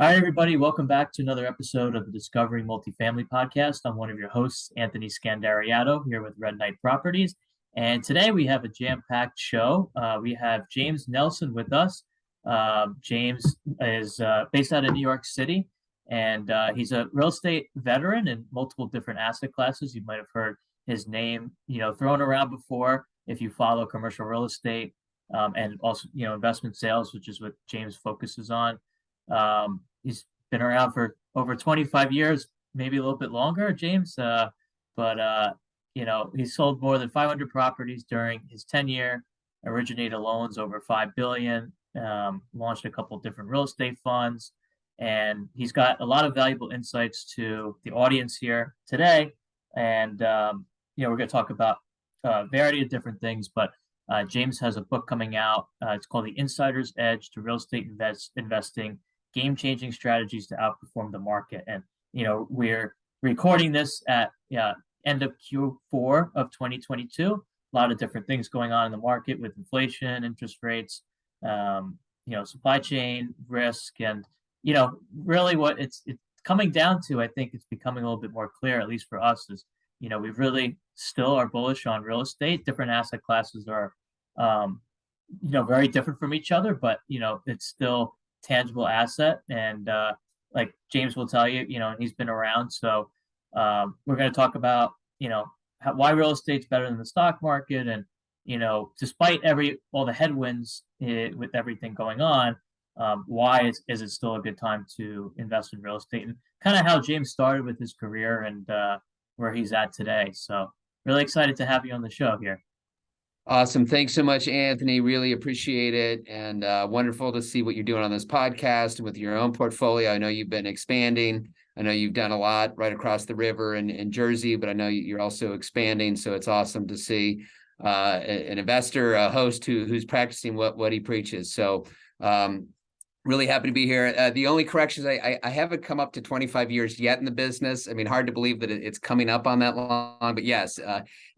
All right, everybody, welcome back to another episode of the Discovering Multifamily podcast. I'm one of your hosts, Anthony Scandariato, here with Red Knight Properties. And today we have a jam-packed show. We have James Nelson with us. James is based out of New York City, and he's a real estate veteran in multiple different asset classes. You might have heard his name, thrown around before if you follow commercial real estate, and also, investment sales, which is what James focuses on. He's been around for over 25 years, maybe a little bit longer, James. But he sold more than 500 properties during his tenure, originated loans over 5 billion, launched a couple of different real estate funds, and he's got a lot of valuable insights to the audience here today. And we're going to talk about a variety of different things, but James has a book coming out. It's called The Insider's Edge to Real Estate Investing: Game-Changing Strategies to Outperform the Market. And we're recording this at end of Q4 of 2022. A lot of different things going on in the market with inflation, interest rates, supply chain risk, and really what it's coming down to. I think it's becoming a little bit more clear, at least for us, is we really still are bullish on real estate. Different asset classes are very different from each other, but it's still tangible asset. And like James will tell you, he's been around. So we're going to talk about, why real estate's better than the stock market. And, despite all the headwinds with everything going on, why is it still a good time to invest in real estate, and kind of how James started with his career and where he's at today. So really excited to have you on the show here. Awesome. Thanks so much, Anthony. Really appreciate it. And wonderful to see what you're doing on this podcast and with your own portfolio. I know you've been expanding. I know you've done a lot right across the river in Jersey, but I know you're also expanding. So it's awesome to see an investor, a host who's practicing what he preaches. So really happy to be here. The only corrections, I haven't come up to 25 years yet in the business. I mean, hard to believe that it's coming up on that long, but yes,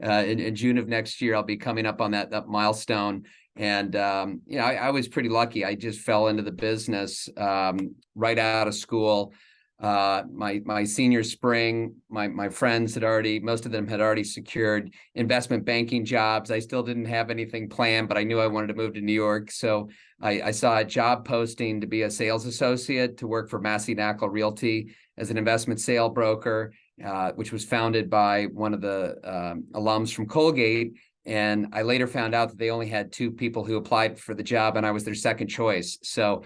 in June of next year, I'll be coming up on that milestone. And, I was pretty lucky. I just fell into the business right out of school. My senior spring, my friends most of them had already secured investment banking jobs. I still didn't have anything planned, but I knew I wanted to move to New York. So I saw a job posting to be a sales associate to work for Massey Realty as an investment sale broker, which was founded by one of the alums from Colgate. And I later found out that they only had 2 people who applied for the job, and I was their second choice. So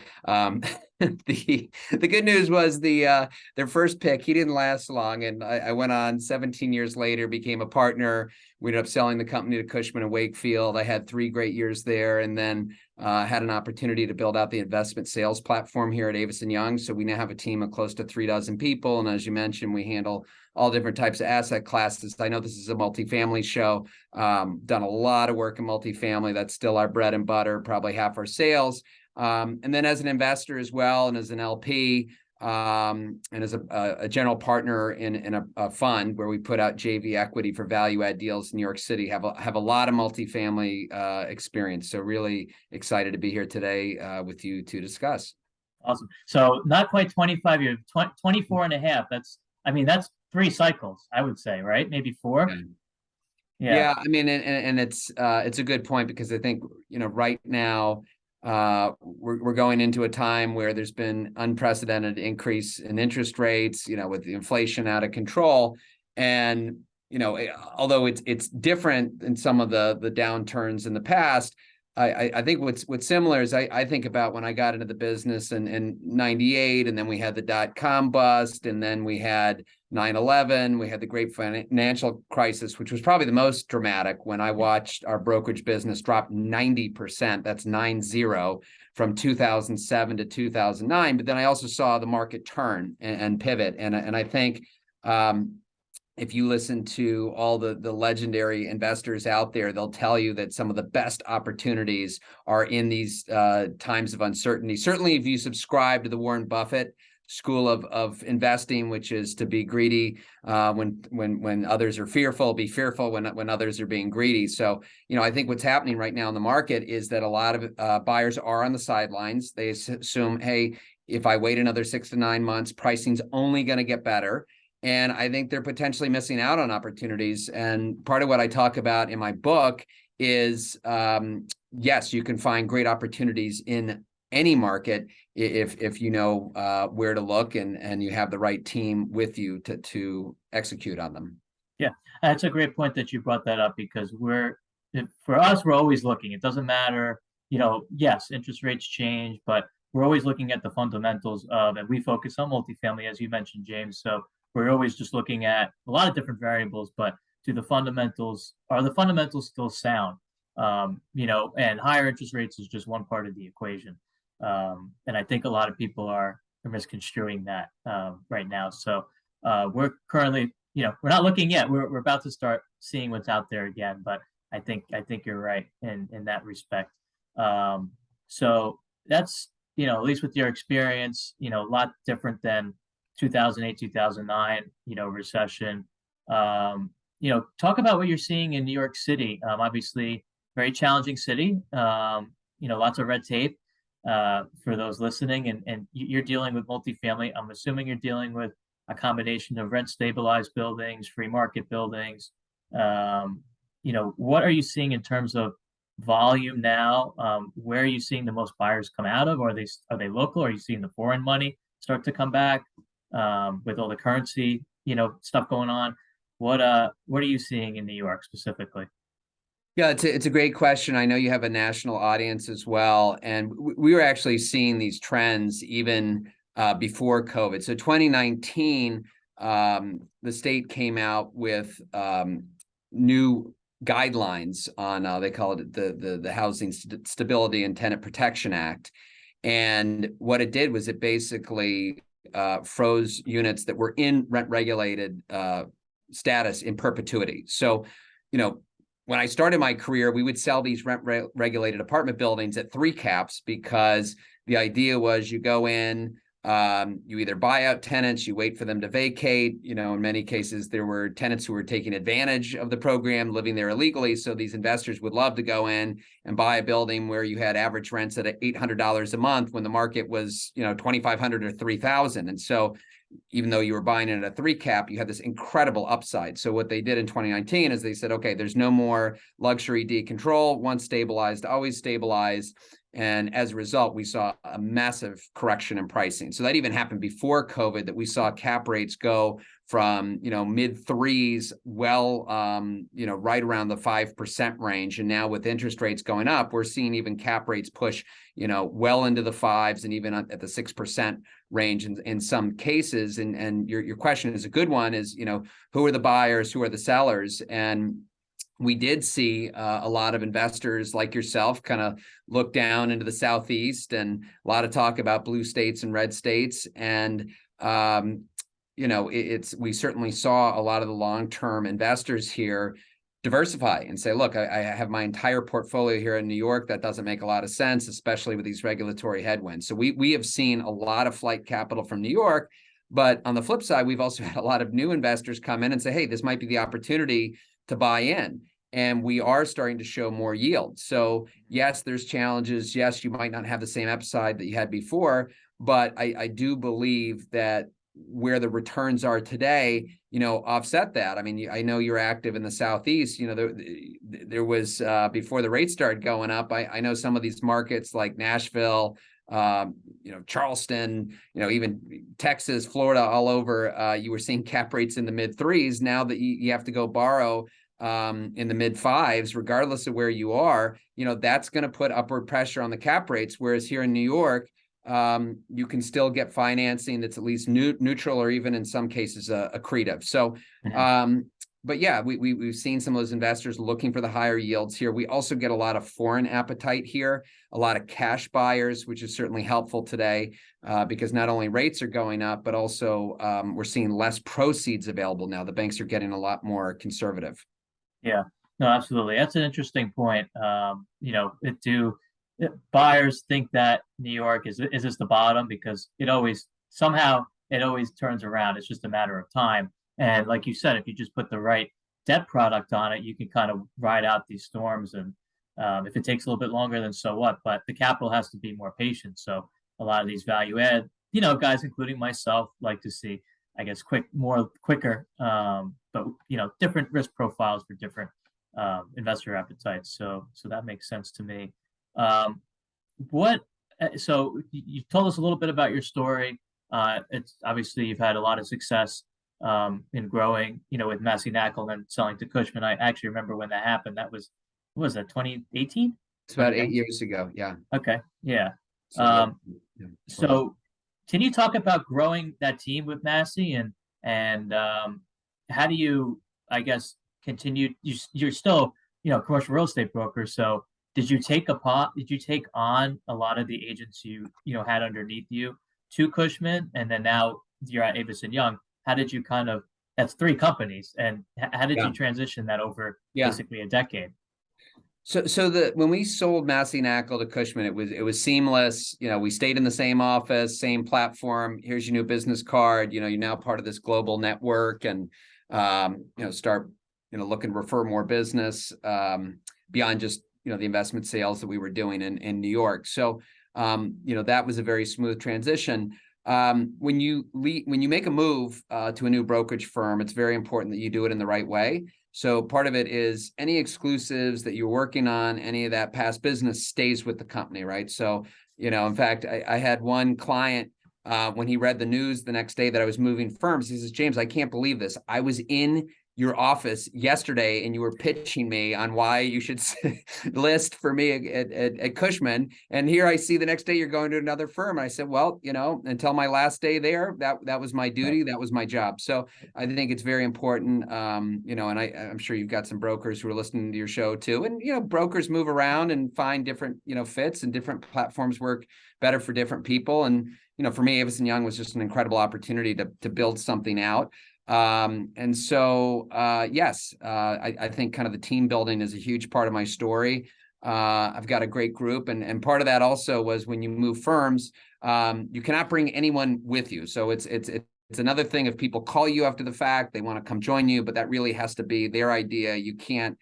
the good news was their first pick, he didn't last long. And I went on 17 years later, became a partner. We ended up selling the company to Cushman & Wakefield. I had 3 great years there, and then had an opportunity to build out the investment sales platform here at Avison Young. So we now have a team of close to 36 people. And as you mentioned, we handle all different types of asset classes. I know this is a multifamily show. Done a lot of work in multifamily. That's still our bread and butter, probably half our sales. And then as an investor as well, and as an LP, and as a general partner in a fund where we put out JV equity for value add deals in New York City, have a lot of multifamily experience. So really excited to be here today with you to discuss. Awesome. So not quite 25 years, 24 and a half. That's 3 cycles, I would say, right? Maybe 4. Yeah. I mean, and it's a good point, because I think, right now, we're going into a time where there's been unprecedented increase in interest rates, with the inflation out of control. And, although it's different than some of the downturns in the past, I think what's similar is I think about when I got into the business in 98, and then we had the dot-com bust, and then we had 9/11, we had the great financial crisis, which was probably the most dramatic, when I watched our brokerage business drop 90%. That's 90 from 2007 to 2009. But then I also saw the market turn and pivot. And I think if you listen to all the legendary investors out there, they'll tell you that some of the best opportunities are in these times of uncertainty. Certainly, if you subscribe to the Warren Buffett school of investing, which is to be greedy when others are fearful, be fearful when others are being greedy. So, I think what's happening right now in the market is that a lot of buyers are on the sidelines. They assume, hey, if I wait another 6 to 9 months, pricing's only going to get better. And I think they're potentially missing out on opportunities. And part of what I talk about in my book is, yes, you can find great opportunities in any market if you know where to look and you have the right team with you to execute on them. Yeah, that's a great point that you brought that up, because for us, we're always looking. It doesn't matter, yes, interest rates change, but we're always looking at the fundamentals and we focus on multifamily, as you mentioned, James. So we're always just looking at a lot of different variables, but are the fundamentals still sound? And higher interest rates is just one part of the equation. And I think a lot of people are misconstruing that right now. So we're currently, we're not looking yet. We're about to start seeing what's out there again, but I think you're right in that respect. So that's, at least with your experience, a lot different than 2008, 2009, recession. Talk about what you're seeing in New York City. Obviously, very challenging city. Lots of red tape for those listening, and you're dealing with multifamily. I'm assuming you're dealing with a combination of rent stabilized buildings, free market buildings. What are you seeing in terms of volume now? Where are you seeing the most buyers come out of? Are they local? Are you seeing the foreign money start to come back with all the currency, stuff going on? What are you seeing in New York specifically? Yeah, it's a great question. I know you have a national audience as well, and we were actually seeing these trends even before COVID. So 2019, the state came out with new guidelines on they call it the Housing Stability and Tenant Protection Act, and what it did was it basically froze units that were in rent regulated status in perpetuity. So, when I started my career, we would sell these rent regulated apartment buildings at 3 caps, because the idea was you go in, you either buy out tenants, you wait for them to vacate. In many cases, there were tenants who were taking advantage of the program, living there illegally. So these investors would love to go in and buy a building where you had average rents at $800 a month when the market was, $2,500 or $3,000. And so even though you were buying it at a 3 cap, you had this incredible upside. So what they did in 2019 is they said, okay, there's no more luxury decontrol. Once stabilized, always stabilized. And as a result, we saw a massive correction in pricing. So that even happened before COVID, that we saw cap rates go from, mid threes, right around the 5% range. And now with interest rates going up, we're seeing even cap rates push, well into the 5s and even at the 6% range in some cases. And your question is a good one, is, who are the buyers, who are the sellers? And we did see a lot of investors like yourself kind of look down into the Southeast, and a lot of talk about blue states and red states. And, we certainly saw a lot of the long-term investors here diversify and say, look, I have my entire portfolio here in New York. That doesn't make a lot of sense, especially with these regulatory headwinds. So we have seen a lot of flight capital from New York. But on the flip side, we've also had a lot of new investors come in and say, hey, this might be the opportunity to buy in. And we are starting to show more yield. So yes, there's challenges. Yes, you might not have the same upside that you had before, but I do believe that where the returns are today, offset that. I mean, I know you're active in the Southeast. There was before the rates started going up. I know some of these markets like Nashville, Charleston, even Texas, Florida, all over. You were seeing cap rates in the mid 3s. Now that you have to go borrow in the mid 5s, regardless of where you are, that's going to put upward pressure on the cap rates. Whereas here in New York, you can still get financing that's at least neutral, or even in some cases accretive. So, but yeah, we've seen some of those investors looking for the higher yields here. We also get a lot of foreign appetite here, a lot of cash buyers, which is certainly helpful today because not only rates are going up, but also we're seeing less proceeds available now. The banks are getting a lot more conservative. Yeah, no, absolutely. That's an interesting point. Buyers think that New York is this the bottom, because it always turns around. It's just a matter of time. And like you said, if you just put the right debt product on it, you can kind of ride out these storms. And if it takes a little bit longer, then so what? But the capital has to be more patient. So a lot of these value add guys, including myself, like to see, I guess, quicker, but different risk profiles for different investor appetites. So that makes sense to me. Um, what? So you told us a little bit about your story. It's obviously you've had a lot of success in growing, with Massey Knackle and then selling to Cushman. I actually remember when that happened. That was, what was that, 2018? It's about 8 years ago. Yeah. Okay, yeah. So, yeah. So can you talk about growing that team with Massey and how do you, I guess, continue? You're still, commercial real estate broker. So did you take on a lot of the agents had underneath you to Cushman, and then now you're at Avison Young? How did you that's three companies, and how did Yeah. you transition that over Yeah. basically a decade? So when we sold Massey Knackle to Cushman, it was seamless. We stayed in the same office, same platform. Here's your new business card. You're now part of this global network, and start looking to refer more business beyond just the investment sales that we were doing in New York. So that was a very smooth transition. When you make a move to a new brokerage firm, it's very important that you do it in the right way. So part of it is any exclusives that you're working on, any of that past business stays with the company, right? So, in fact, I had one client when he read the news the next day that I was moving firms, he says, "James, I can't believe this. I was in your office yesterday and you were pitching me on why you should list for me at Cushman. And here I see the next day you're going to another firm." And I said, "Well, until my last day there, that was my duty. That was my job." So I think it's very important, and I'm sure you've got some brokers who are listening to your show too. And, brokers move around and find different, fits, and different platforms work better for different people. And, for me, Avison Young was just an incredible opportunity to build something out. And so, yes, I think kind of the team building is a huge part of my story. I've got a great group, and part of that also was when you move firms, you cannot bring anyone with you. So it's another thing if people call you after the fact, they want to come join you, but that really has to be their idea. You can't,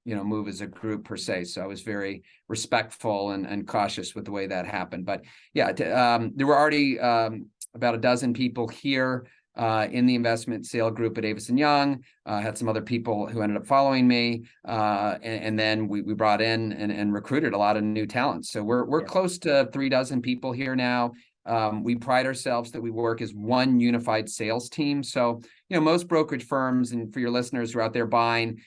move as a group per se. So I was very respectful and cautious with the way that happened. But yeah, there were already about a dozen people here in the investment sale group at Avison Young. Had some other people who ended up following me, and then we brought in and recruited a lot of new talents. So we're close to 36 people here now. We pride ourselves that we work as one unified sales team. So, most brokerage firms, and for your listeners who are out there buying,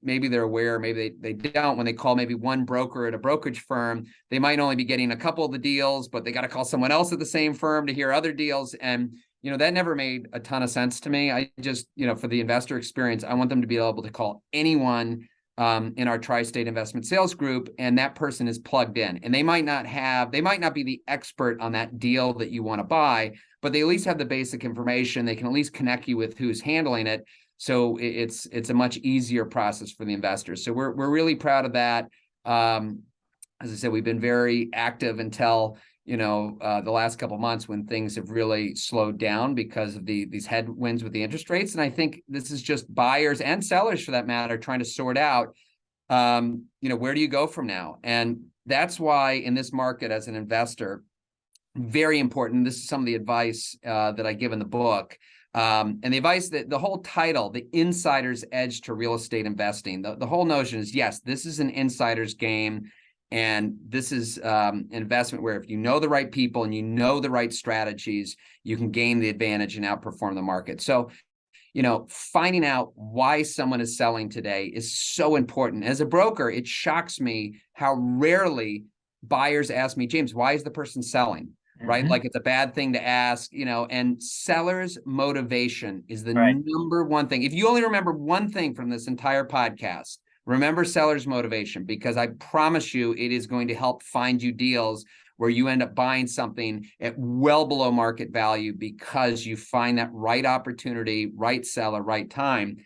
maybe they're aware, maybe they don't. When they call maybe one broker at a brokerage firm, they might only be getting a couple of the deals, but they got to call someone else at the same firm to hear other deals. And, that never made a ton of sense to me. I just, for the investor experience, I want them to be able to call anyone in our tri-state investment sales group, and that person is plugged in, and they might not be the expert on that deal that you want to buy, but they at least have the basic information. They can at least connect you with who's handling it. So it's a much easier process for the investors. So we're really proud of that. As I said, we've been very active until the last couple of months when things have really slowed down because of these headwinds with the interest rates. And I think this is just buyers and sellers, for that matter, trying to sort out, where do you go from now? And that's why in this market as an investor, very important. This is some of the advice that I give in the book. And the advice that the whole title, The Insider's Edge to Real Estate Investing, the whole notion is, yes, this is an insider's game. And this is an investment where if you know the right people and you know the right strategies, you can gain the advantage and outperform the market. So, finding out why someone is selling today is so important. As a broker, it shocks me how rarely buyers ask me, "James, why is the person selling?" Right? Mm-hmm. Like it's a bad thing to ask, and sellers' motivation is the Right. number one thing. If you only remember one thing from this entire podcast, remember seller's motivation, because I promise you it is going to help find you deals where you end up buying something at well below market value because you find that right opportunity, right seller, right time.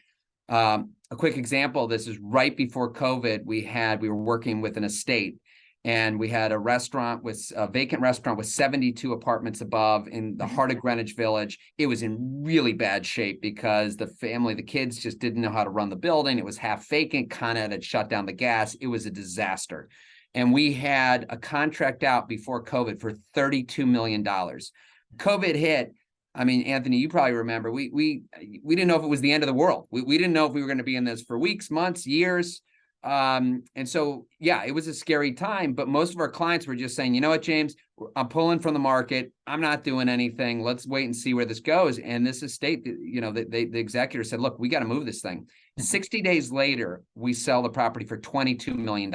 A quick example of this is right before COVID, we were working with an estate, and we had a vacant restaurant with 72 apartments above in the heart of Greenwich Village. It was in really bad shape because the kids just didn't know how to run the building. It was half vacant, kind of had shut down the gas. It was a disaster. And we had a contract out before COVID for $32 million. COVID hit. I mean, Anthony, you probably remember, we didn't know if it was the end of the world. We didn't know if we were going to be in this for weeks, months, years. And so, yeah, it was a scary time, but most of our clients were just saying, you know what, James, I'm pulling from the market. I'm not doing anything. Let's wait and see where this goes. And this estate, you know, the executor said, look, we got to move this thing. 60 days later, we sell the property for $22 million.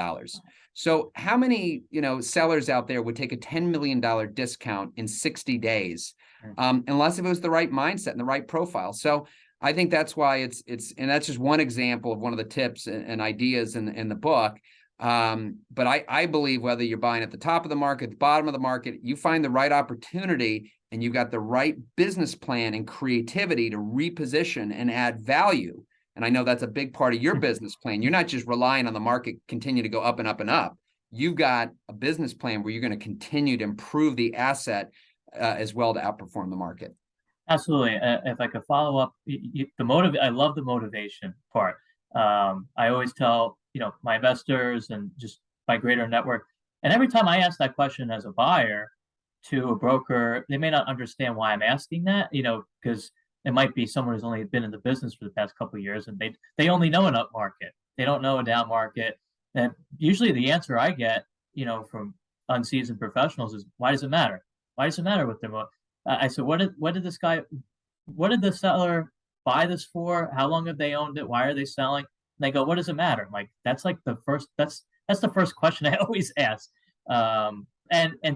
So how many, you know, sellers out there would take a $10 million discount in 60 days? Unless if it was the right mindset and the right profile. So I think that's why it's, and that's just one example of one of the tips and ideas in the book. But I believe whether you're buying at the top of the market, the bottom of the market, you find the right opportunity and you've got the right business plan and creativity to reposition and add value. And I know that's a big part of your business plan. You're not just relying on the market continue to go up and up and up. You've got a business plan where you're going to continue to improve the asset as well to outperform the market. Absolutely. If I could follow up, I love the motivation part. I always tell, you know, my investors and just my greater network, and every time I ask that question as a buyer to a broker, they may not understand why I'm asking that, you know, because it might be someone who's only been in the business for the past couple of years and they only know an up market. They don't know a down market. And usually the answer I get, you know, from unseasoned professionals is, why does it matter? Why does it matter what they're? I said, what did the seller buy this for? How long have they owned it? Why are they selling? And they go, what does it matter? I'm like, that's the first question I always ask. And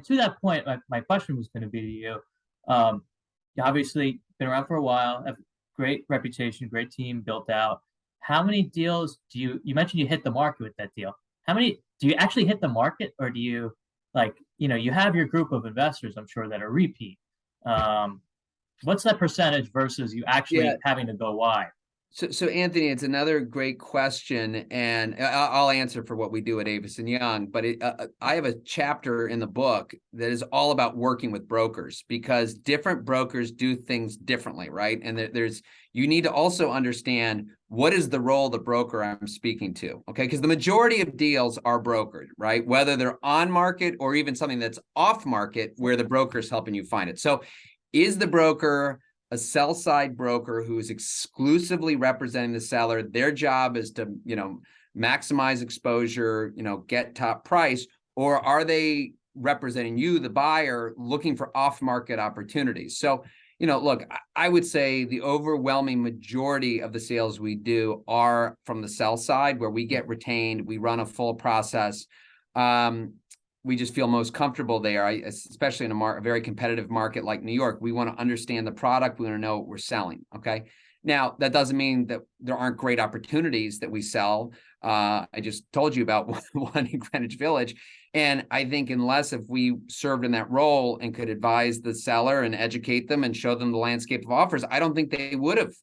to that point, my question was going to be to you. You obviously been around for a while, have great reputation, great team built out. How many deals do you mentioned you hit the market with that deal? How many do you actually hit the market, or do you, like, you know, you have your group of investors, I'm sure, that are repeat. What's that percentage versus you actually having to go wide? So Anthony, it's another great question, and I'll answer for what we do at Avison Young. But I have a chapter in the book that is all about working with brokers, because different brokers do things differently, right? And you need to also understand what is the role of the broker I'm speaking to, okay? Because the majority of deals are brokered, right? Whether they're on market or even something that's off market where the broker is helping you find it. So is the broker a sell side broker who is exclusively representing the seller? Their job is to, you know, maximize exposure, you know, get top price, or are they representing you, the buyer, looking for off market opportunities? So, you know, look, I would say the overwhelming majority of the sales we do are from the sell side, where we get retained, we run a full process. We just feel most comfortable there, especially in a very competitive market like New York. We want to understand the product. We want to know what we're selling. Okay. Now, that doesn't mean that there aren't great opportunities that we sell. I just told you about one in Greenwich Village. And I think unless if we served in that role and could advise the seller and educate them and show them the landscape of offers, I don't think they would have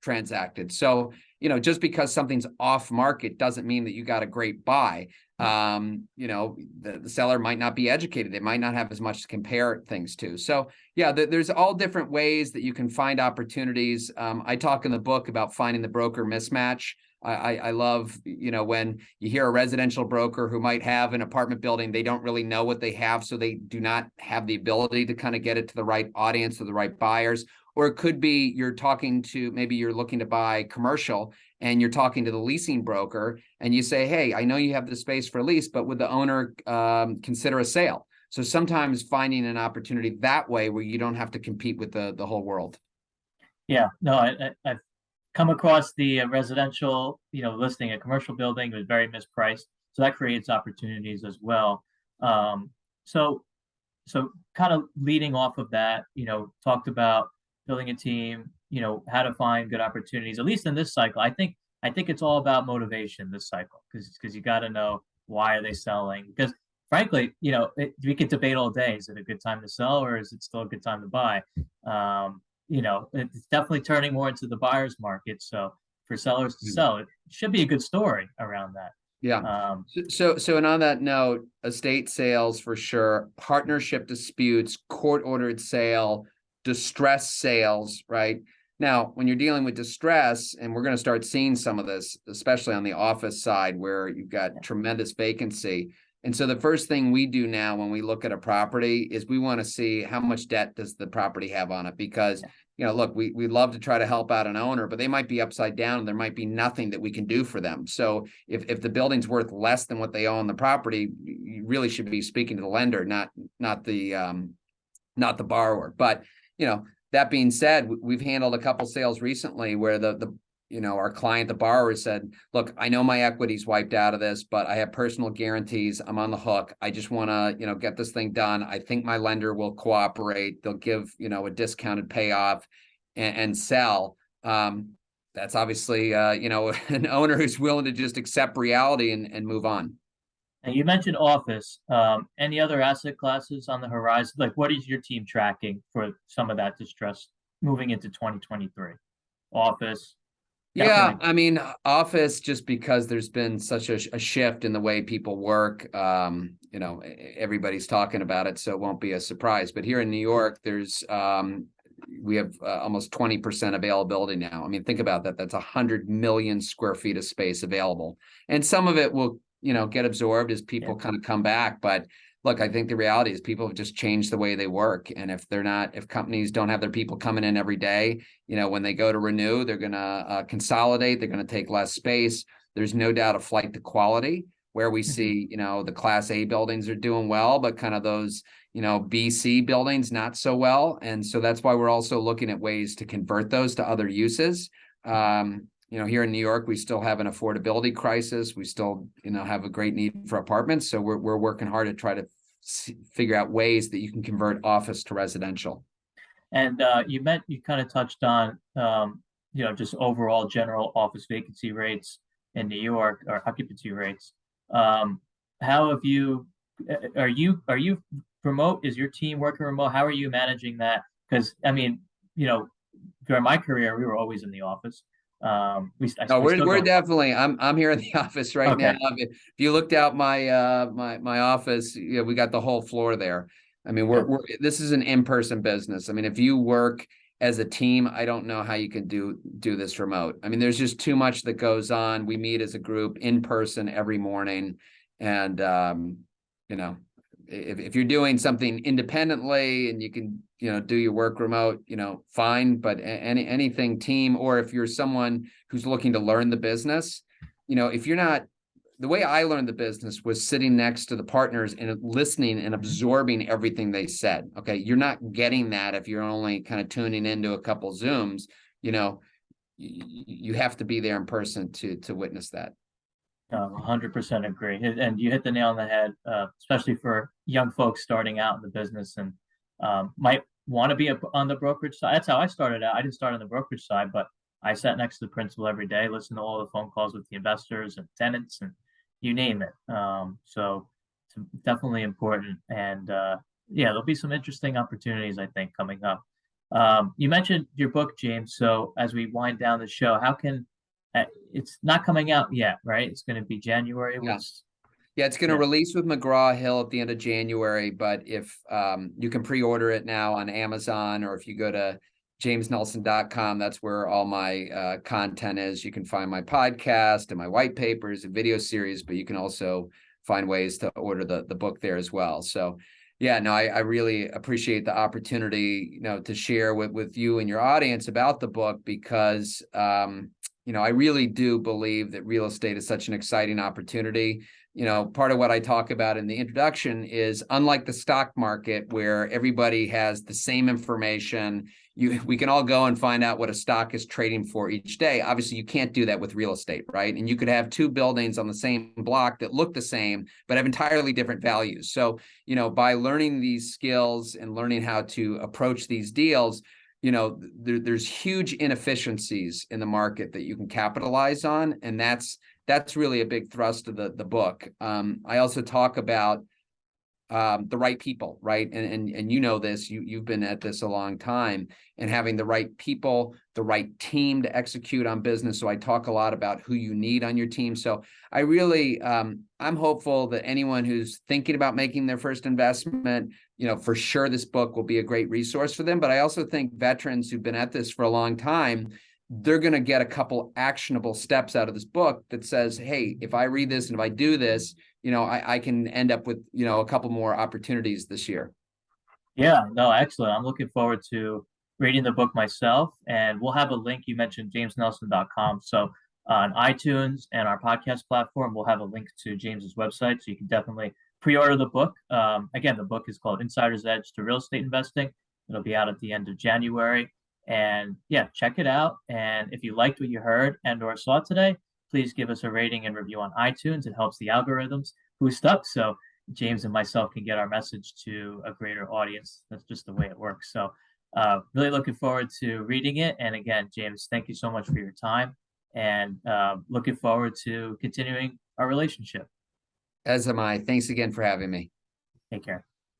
transacted. So, you know, just because something's off market doesn't mean that you got a great buy. You know, the seller might not be educated. They might not have as much to compare things to. So yeah, there's all different ways that you can find opportunities. I talk in the book about finding the broker mismatch. I love, you know, when you hear a residential broker who might have an apartment building, they don't really know what they have. So they do not have the ability to kind of get it to the right audience or the right buyers. Or it could be maybe you're looking to buy commercial and you're talking to the leasing broker and you say, hey, I know you have the space for lease, but would the owner consider a sale? So sometimes finding an opportunity that way where you don't have to compete with the whole world. Yeah, no, I've come across the residential, you know, listing a commercial building. It was very mispriced. So that creates opportunities as well. So kind of leading off of that, you know, talked about building a team, you know, how to find good opportunities, at least in this cycle. I think it's all about motivation this cycle, because you got to know, why are they selling? Because frankly, you know, we could debate all day. Is it a good time to sell, or is it still a good time to buy? You know, it's definitely turning more into the buyer's market. So for sellers to sell, it should be a good story around that. Yeah. And on that note, estate sales for sure, partnership disputes, court-ordered sale, distress sales, right? Now, when you're dealing with distress, and we're going to start seeing some of this, especially on the office side where you've got tremendous vacancy, And so the first thing we do now when we look at a property is we want to see how much debt does the property have on it, because look, we love to try to help out an owner, but they might be upside down and there might be nothing that we can do for them. So if the building's worth less than what they owe on the property, you really should be speaking to the lender, not the borrower. But that being said, we've handled a couple sales recently where our client, the borrower, said, look, I know my equity's wiped out of this, but I have personal guarantees. I'm on the hook. I just want to, get this thing done. I think my lender will cooperate. They'll give, a discounted payoff and sell. That's obviously, an owner who's willing to just accept reality and move on. And you mentioned office. Any other asset classes on the horizon? Like, what is your team tracking for some of that distress moving into 2023? Office. Yeah, Definitely. I mean, office, just because there's been such a shift in the way people work, everybody's talking about it, so it won't be a surprise. But here in New York, we have almost 20% availability now. I mean, think about that. That's 100 million square feet of space available. And some of it will, get absorbed as people kind of come back. But look, I think the reality is people have just changed the way they work. And if companies don't have their people coming in every day, when they go to renew, they're going to consolidate, they're going to take less space. There's no doubt a flight to quality where we see, the Class A buildings are doing well, but kind of those, B, C buildings, not so well. And so that's why we're also looking at ways to convert those to other uses. Here in New York, we still have an affordability crisis. We still, have a great need for apartments. So we're working hard to try to figure out ways that you can convert office to residential. And you kind of touched on, just overall general office vacancy rates in New York, or occupancy rates. How have you? Are you remote? Is your team working remote? How are you managing that? Because I mean, during my career, we were always in the office. We're definitely. I'm here in the office right now. If you looked out my my office, we got the whole floor there. I mean, this is an in-person business. I mean, if you work as a team, I don't know how you can do this remote. I mean, there's just too much that goes on. We meet as a group in person every morning, and if you're doing something independently and you can do your work remote, fine. But anything team, or if you're someone who's looking to learn the business, if you're not, the way I learned the business was sitting next to the partners and listening and absorbing everything they said. Okay, you're not getting that if you're only kind of tuning into a couple Zooms. You have to be there in person to witness that. 100% agree. And you hit the nail on the head, especially for young folks starting out in the business and might want to be on the brokerage side. That's how I started out. I didn't start on the brokerage side, but I sat next to the principal every day, listened to all the phone calls with the investors and tenants and you name it. So it's definitely important. And there'll be some interesting opportunities, I think, coming up. You mentioned your book, James. So as we wind down the show, how can it's not coming out yet, right? It's going to be January. It's going to release with McGraw-Hill at the end of January. But if you can pre-order it now on Amazon, or if you go to jamesnelson.com, that's where all my content is. You can find my podcast and my white papers and video series, but you can also find ways to order the book there as well. So I really appreciate the opportunity, to share with you and your audience about the book, because I really do believe that real estate is such an exciting opportunity. Part of what I talk about in the introduction is, unlike the stock market where everybody has the same information, we can all go and find out what a stock is trading for each day. Obviously, you can't do that with real estate, right? And you could have two buildings on the same block that look the same, but have entirely different values. So, by learning these skills and learning how to approach these deals, there's huge inefficiencies in the market that you can capitalize on. And that's really a big thrust of the book. I also talk about the right people, right? And this, you've been at this a long time, and having the right people, the right team to execute on business. So I talk a lot about who you need on your team. So I really, I'm hopeful that anyone who's thinking about making their first investment, for sure this book will be a great resource for them. But I also think veterans who've been at this for a long time, they're going to get a couple actionable steps out of this book that says, hey, if I read this and if I do this, I can end up with, a couple more opportunities this year. Yeah, no, excellent. I'm looking forward to reading the book myself, and we'll have a link. You mentioned jamesnelson.com. So on iTunes and our podcast platform, we'll have a link to James's website. So you can definitely pre-order the book. Again, the book is called Insider's Edge to Real Estate Investing. It'll be out at the end of January. And yeah, check it out. And if you liked what you heard and or saw today, please give us a rating and review on iTunes. It helps the algorithms boost up. So James and myself can get our message to a greater audience. That's just the way it works. So really looking forward to reading it. And again, James, thank you so much for your time, and looking forward to continuing our relationship. As am I. Thanks again for having me. Take care.